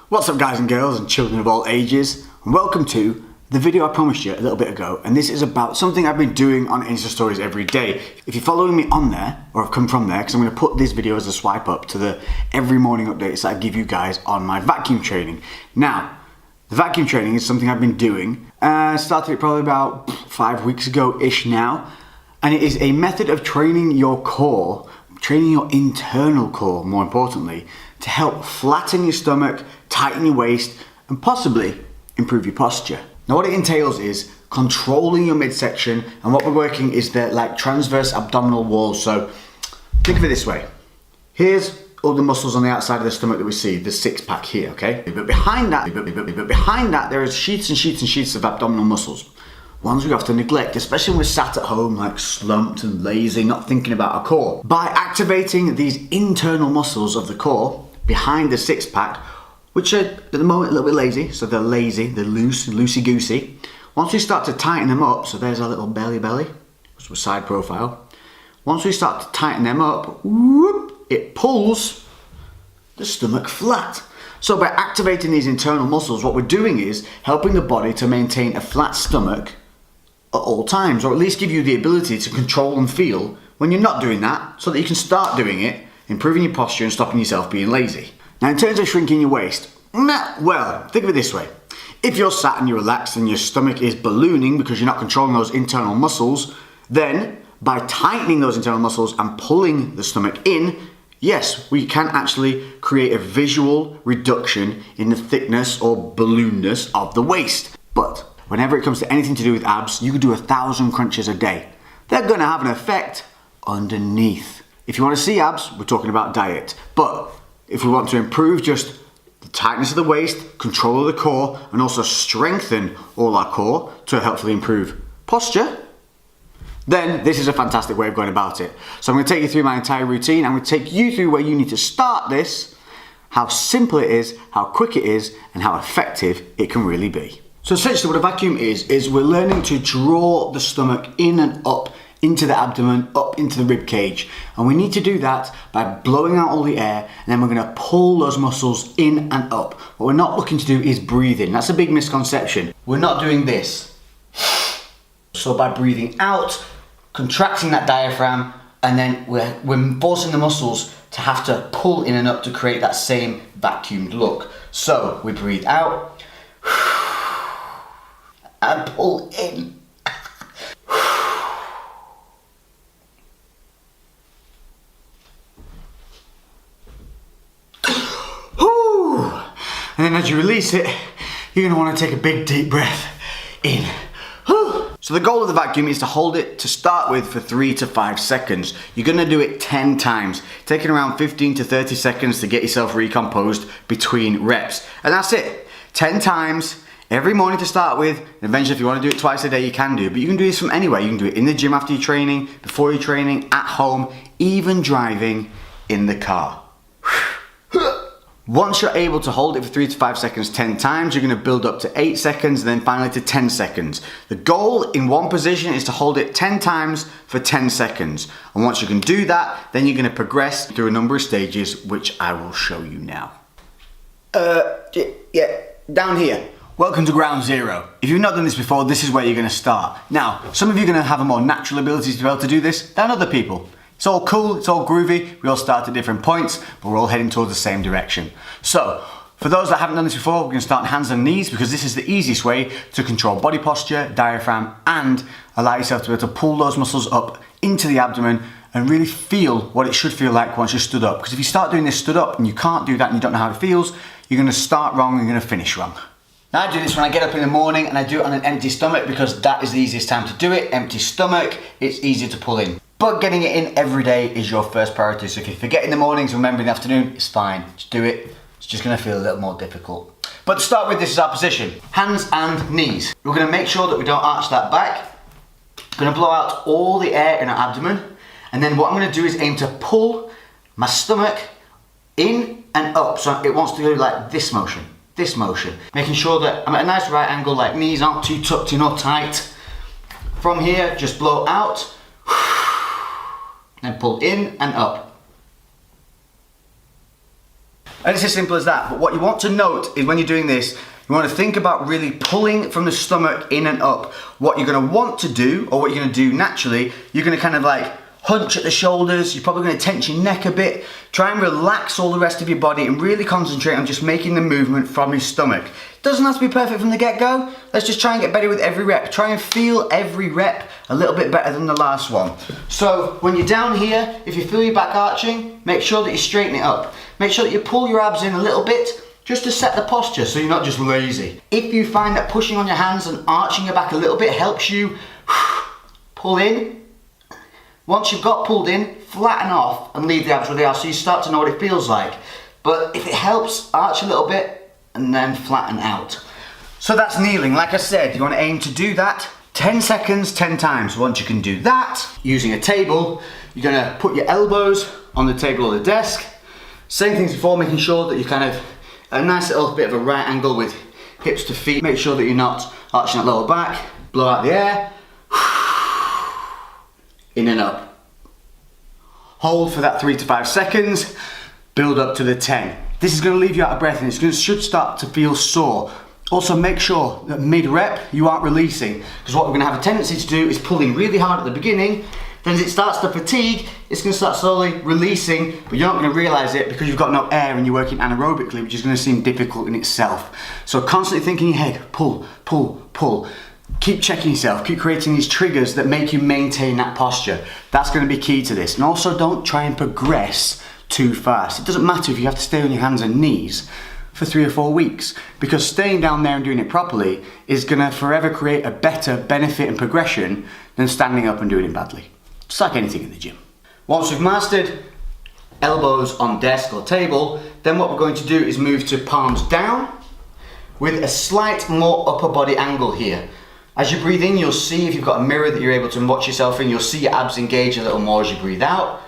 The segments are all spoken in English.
What's up guys and girls and children of all ages, and welcome to the video I promised you a little bit ago, and this is about something I've been doing on Insta Stories every day. If you're following me on there, or have come from there, because I'm going to put this video as a swipe up to the every morning updates that I give you guys on my vacuum training. Now, the vacuum training is something I've been doing, started it probably about 5 weeks ago-ish now, and it is a method of training your core, training your internal core more importantly, to help flatten your stomach, tighten your waist, and possibly improve your posture. Now what it entails is controlling your midsection, and what we're working is the transverse abdominal wall. So think of it this way. Here's all the muscles on the outside of the stomach that we see, the six pack here, okay? But behind that, there is sheets and sheets and sheets of abdominal muscles. Ones we often neglect, especially when we're sat at home like slumped and lazy, not thinking about our core. By activating these internal muscles of the core behind the six pack, which are at the moment a little bit lazy, so they're lazy, they're loose, loosey-goosey. Once we start to tighten them up, so there's our little belly, which was side profile. Once we start to tighten them up, whoop, it pulls the stomach flat. So by activating these internal muscles, what we're doing is helping the body to maintain a flat stomach at all times, or at least give you the ability to control and feel when you're not doing that, so that you can start doing it, improving your posture and stopping yourself being lazy. Now in terms of shrinking your waist, well, think of it this way. If you're sat and you're relaxed and your stomach is ballooning because you're not controlling those internal muscles, then by tightening those internal muscles and pulling the stomach in, yes, we can actually create a visual reduction in the thickness or balloonness of the waist. But whenever it comes to anything to do with abs, you could do 1,000 crunches a day. They're gonna have an effect underneath. If you wanna see abs, we're talking about diet. But if we want to improve just the tightness of the waist, control of the core, and also strengthen all our core to hopefully improve posture, then this is a fantastic way of going about it. So I'm going to take you through my entire routine. I'm going to take you through where you need to start this, how simple it is, how quick it is, and how effective it can really be. So essentially what a vacuum is we're learning to draw the stomach in and up into the abdomen, up into the rib cage. And we need to do that by blowing out all the air, and then we're going to pull those muscles in and up. What we're not looking to do is breathing. That's a big misconception. We're not doing this. So by breathing out, contracting that diaphragm, and then we're forcing the muscles to have to pull in and up to create that same vacuumed look. So we breathe out and pull in. And then as you release it, you're going to want to take a big deep breath in. So the goal of the vacuum is to hold it to start with for 3 to 5 seconds. You're going to do it 10 times, taking around 15 to 30 seconds to get yourself recomposed between reps. And that's it. 10 times every morning to start with. And eventually if you want to do it twice a day, you can do. But you can do this from anywhere. You can do it in the gym after your training, before your training, at home, even driving in the car. Once you're able to hold it for 3 to 5 seconds 10 times, you're going to build up to 8 seconds and then finally to 10 seconds. The goal in one position is to hold it 10 times for 10 seconds. And once you can do that, then you're going to progress through a number of stages, which I will show you now. Yeah, down here. Welcome to ground zero. If you've not done this before, this is where you're going to start. Now, some of you are going to have a more natural ability to be able to do this than other people. It's all cool, it's all groovy, we all start at different points, but we're all heading towards the same direction. So, for those that haven't done this before, we're going to start on hands and knees because this is the easiest way to control body posture, diaphragm, and allow yourself to be able to pull those muscles up into the abdomen and really feel what it should feel like once you're stood up. Because if you start doing this stood up and you can't do that and you don't know how it feels, you're going to start wrong and you're going to finish wrong. Now I do this when I get up in the morning and I do it on an empty stomach because that is the easiest time to do it. Empty stomach, it's easier to pull in. But getting it in every day is your first priority. So if you forget in the mornings, remember in the afternoon, it's fine. Just do it. It's just gonna feel a little more difficult. But to start with, this is our position. Hands and knees. We're gonna make sure that we don't arch that back. We're gonna blow out all the air in our abdomen. And then what I'm gonna do is aim to pull my stomach in and up. So it wants to go like this motion. Making sure that I'm at a nice right angle, like knees aren't too tucked in or tight. From here, just blow out. And pull in and up. And it's as simple as that. But what you want to note is when you're doing this, you want to think about really pulling from the stomach in and up. What you're going to want to do, or what you're going to do naturally, you're going to kind of like hunch at the shoulders, you're probably going to tense your neck a bit, try and relax all the rest of your body and really concentrate on just making the movement from your stomach. Doesn't have to be perfect from the get-go, let's just try and get better with every rep. Try and feel every rep a little bit better than the last one. So when you're down here, if you feel your back arching, make sure that you straighten it up. Make sure that you pull your abs in a little bit, just to set the posture so you're not just lazy. If you find that pushing on your hands and arching your back a little bit helps you pull in, once you've got pulled in, flatten off and leave the abs where they are so you start to know what it feels like. But if it helps, arch a little bit and then flatten out. So that's kneeling. Like I said, you want to aim to do that 10 seconds, 10 times. Once you can do that, using a table, you're going to put your elbows on the table or the desk. Same things before, making sure that you're kind of a nice little bit of a right angle with hips to feet. Make sure that you're not arching that lower back. Blow out the air. In and up. Hold for that 3 to 5 seconds, build up to the 10. This is going to leave you out of breath and it should start to feel sore. Also make sure that mid-rep you aren't releasing, because what we're going to have a tendency to do is pulling really hard at the beginning, then as it starts to fatigue, it's going to start slowly releasing, but you're not going to realise it because you've got no air and you're working anaerobically, which is going to seem difficult in itself. So constantly think in your head, pull, pull, pull. Keep checking yourself, keep creating these triggers that make you maintain that posture. That's going to be key to this. And also don't try and progress too fast. It doesn't matter if you have to stay on your hands and knees for 3 or 4 weeks, because staying down there and doing it properly is going to forever create a better benefit and progression than standing up and doing it badly. Just like anything in the gym. Once we've mastered elbows on desk or table, then what we're going to do is move to palms down with a slight more upper body angle here. As you breathe in, you'll see, if you've got a mirror that you're able to watch yourself in, you'll see your abs engage a little more as you breathe out.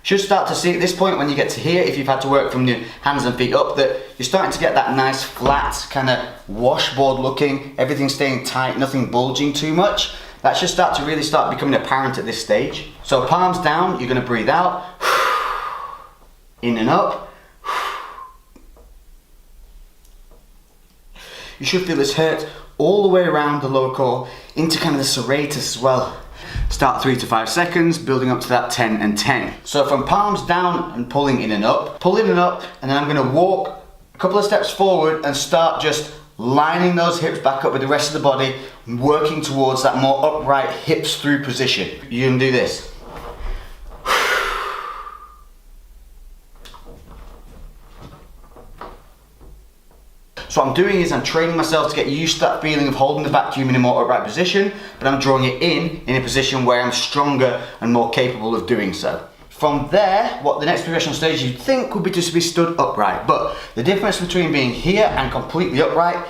Should start to see at this point when you get to here, if you've had to work from your hands and feet up, that you're starting to get that nice flat kind of washboard looking, everything staying tight, nothing bulging too much. That should start to really start becoming apparent at this stage. So palms down, you're going to breathe out, in and up. You should feel this hurt all the way around the lower core into kind of the serratus as well. Start 3 to 5 seconds, building up to that 10 and 10. So from palms down and pulling in and up, pull in and up, and then I'm going to walk a couple of steps forward and start just lining those hips back up with the rest of the body, working towards that more upright hips through position. You can do this. So what I'm doing is I'm training myself to get used to that feeling of holding the vacuum in a more upright position, but I'm drawing it in a position where I'm stronger and more capable of doing so. From there, what the next progression stage you'd think would be just to be stood upright, but the difference between being here and completely upright,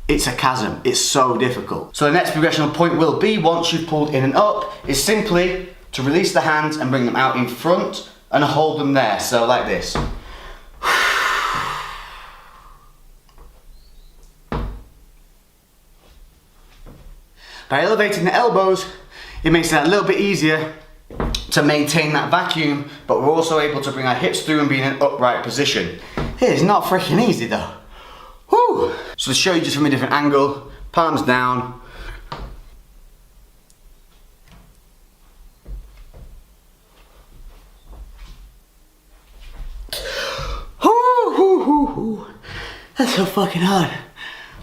it's a chasm. It's so difficult. So the next progressional point will be, once you've pulled in and up, is simply to release the hands and bring them out in front and hold them there, so like this. By elevating the elbows, it makes it a little bit easier to maintain that vacuum, but we're also able to bring our hips through and be in an upright position. It's not freaking easy though. Woo! So to show you just from a different angle, palms down. That's so fucking hard.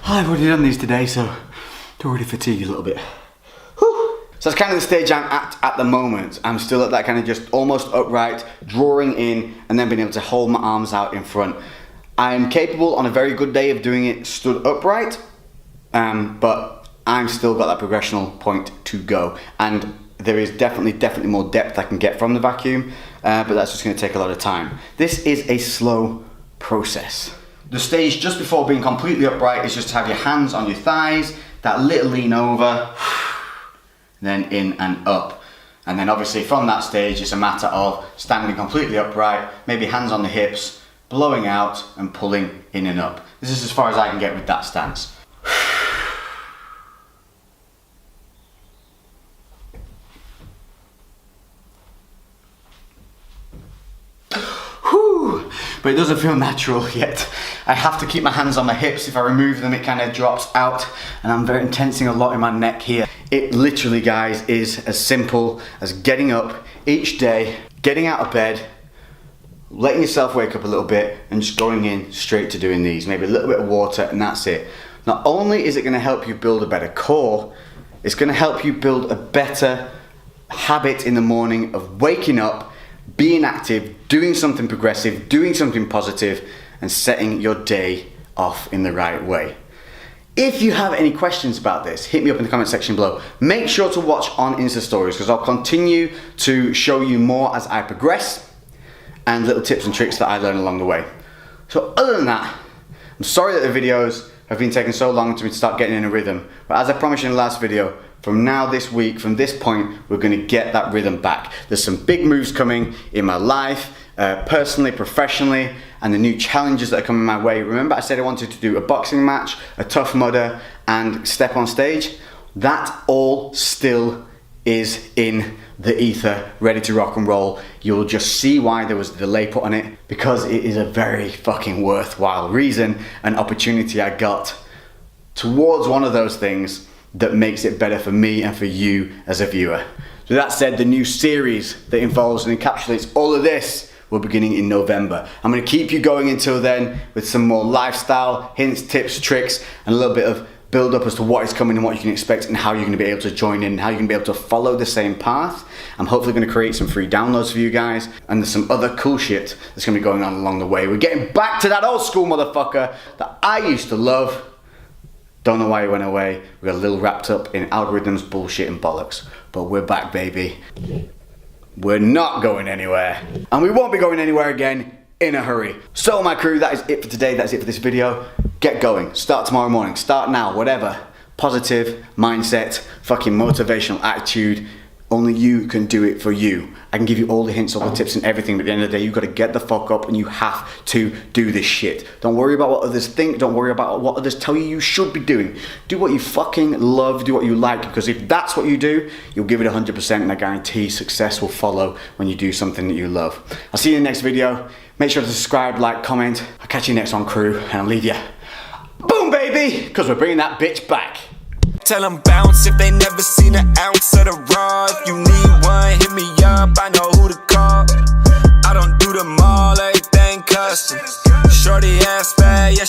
I've already done these today, so already fatigued a little bit. Whew. So that's kind of the stage I'm at the moment. I'm still at that kind of just almost upright, drawing in, and then being able to hold my arms out in front. I'm capable on a very good day of doing it stood upright, but I'm still got that progressional point to go. And there is definitely more depth I can get from the vacuum, but that's just going to take a lot of time. This is a slow process. The stage just before being completely upright is just to have your hands on your thighs, that little lean over, then in and up. And then obviously from that stage it's a matter of standing completely upright, maybe hands on the hips, blowing out and pulling in and up. This is as far as I can get with that stance. but it doesn't feel natural yet. I have to keep my hands on my hips. If I remove them, it kind of drops out, and I'm very tensing a lot in my neck here. It literally, guys, is as simple as getting up each day, getting out of bed, letting yourself wake up a little bit, and just going in straight to doing these. Maybe a little bit of water, and that's it. Not only is it going to help you build a better core, it's going to help you build a better habit in the morning of waking up, being active, doing something progressive, doing something positive, and setting your day off in the right way. If you have any questions about this, hit me up in the comment section below. Make sure to watch on Insta Stories, because I'll continue to show you more as I progress and little tips and tricks that I learn along the way. So other than that, I'm sorry that the videos have been taking so long to start getting in a rhythm, but as I promised in the last video, from now this week, from this point, we're going to get that rhythm back. There's some big moves coming in my life, personally, professionally, and the new challenges that are coming my way. Remember I said I wanted to do a boxing match, a Tough Mudder, and step on stage? That all still is in the ether, ready to rock and roll. You'll just see why there was a delay put on it, because it is a very fucking worthwhile reason, an opportunity I got towards one of those things that makes it better for me and for you as a viewer. So that said, the new series that involves and encapsulates all of this will be beginning in November. I'm going to keep you going until then with some more lifestyle hints, tips, tricks, and a little bit of build up as to what is coming and what you can expect and how you're going to be able to join in and how you're going to be able to follow the same path. I'm hopefully going to create some free downloads for you guys, and there's some other cool shit that's going to be going on along the way. We're getting back to that old school motherfucker that I used to love. Don't know why it went away. We got a little wrapped up in algorithms, bullshit, and bollocks. But we're back, baby. We're not going anywhere. And we won't be going anywhere again in a hurry. So my crew, that is it for today. That's it for this video. Get going. Start tomorrow morning. Start now. Whatever. Positive mindset, fucking motivational attitude. Only you can do it for you. I can give you all the hints, all the tips and everything, but at the end of the day, you've got to get the fuck up and you have to do this shit. Don't worry about what others think. Don't worry about what others tell you should be doing. Do what you fucking love. Do what you like, because if that's what you do, you'll give it 100%, and I guarantee success will follow when you do something that you love. I'll see you in the next video. Make sure to subscribe, like, comment. I'll catch you next one, crew, and I'll leave you. Boom, baby, because we're bringing that bitch back. Tell them bounce if they never seen an ounce of the raw. If you need one, hit me up, I know who to call. I don't do them all, everything custom. Shorty ass bad, yeah,